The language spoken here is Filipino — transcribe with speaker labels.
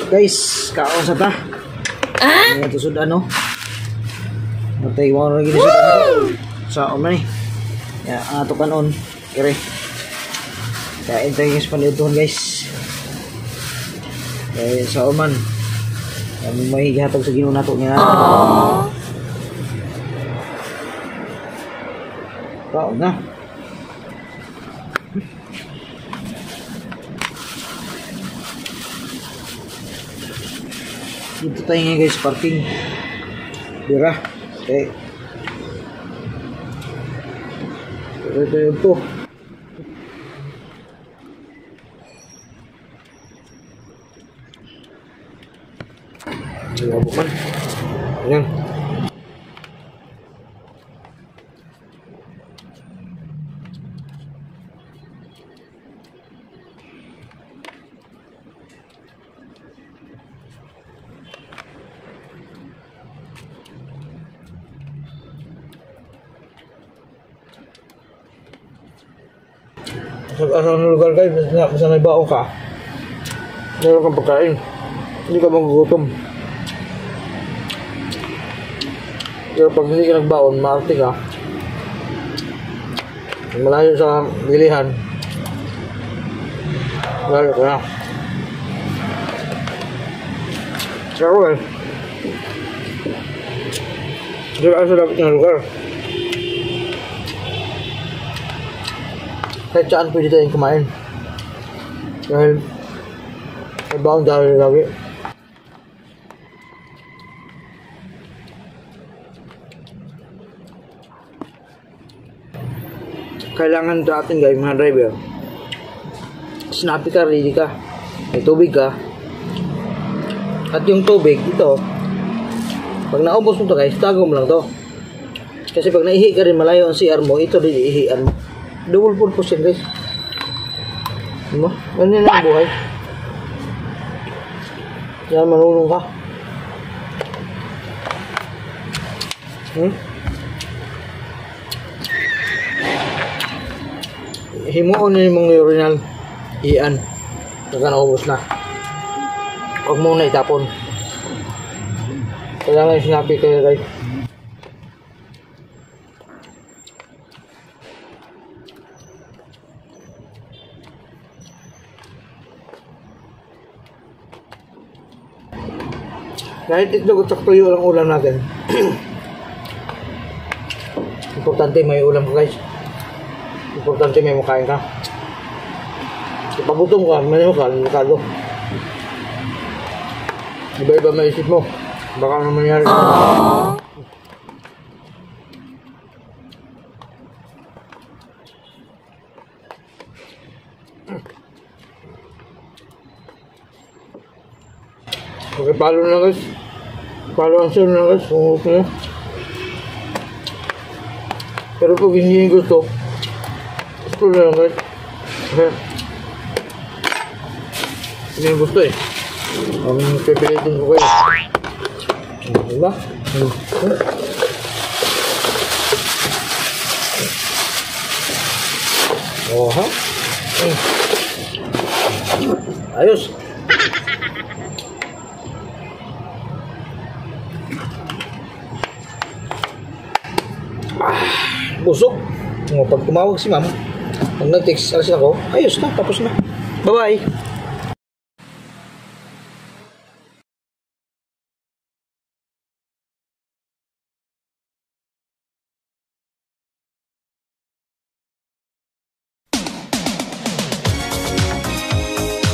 Speaker 1: Guys, kaon sa ta. Nga tusod ano. Matay mo rin gini sa on ni. Ya, ato kanon. Kire. Kain tayo guys panituhon guys. Kaya sa oman. Kami may gihatag sa Ginoo nato niya. Kaon na. Dito tayo ngayon guys, parking Bira. Okay. Ito yun po. Ayan bukan. Ayan. Sa lugar guys, basta may baon ka, meron kang pagkain, hindi ka magugutom. Pero pag hindi ka nagbaon, maarte ka, malayo sa bilihan, malayo ka na. Pero eh, hindi ka sa dapat ng lugar. Kahit saan pwede tayong kumain. Dahil may baon dahil lagi. Kailangan sa atin guys mga driver, snappy ka, ready ka, may tubig ka. At yung tubig ito, pag naubos mo to guys, tago mo lang to. Kasi pag naihi ka rin malayo ang CR mo, ito din iihian mo. Double purpose yan guys. Diba? Ganyan lang ang buhay. Yan, marunong ka. Himuon na yung mga urinal. Iyan. Saka naubos na. Huwag muna itapon. Kailangan yung sinabi kayo guys. Kahit itlog at tuyo ang ulam natin. Importante may ulam ka guys. Importante may makain ka. Kapag gutom ka, may ka, nakado. Iba-iba maisip mo. Baka naman nangyari. Okay, follow na guys. Follow and share na guys kung gusto nyo. Pero kung hindi nyo gusto na lang guys. Okay. Hindi nyo gusto eh. Ang pipilitin ko kayo. Diba? Oh ha? Ayos. Busog. Pag tumawag si ma'am, pag nag-text, alas ako, ayos na, tapos na. Bye-bye.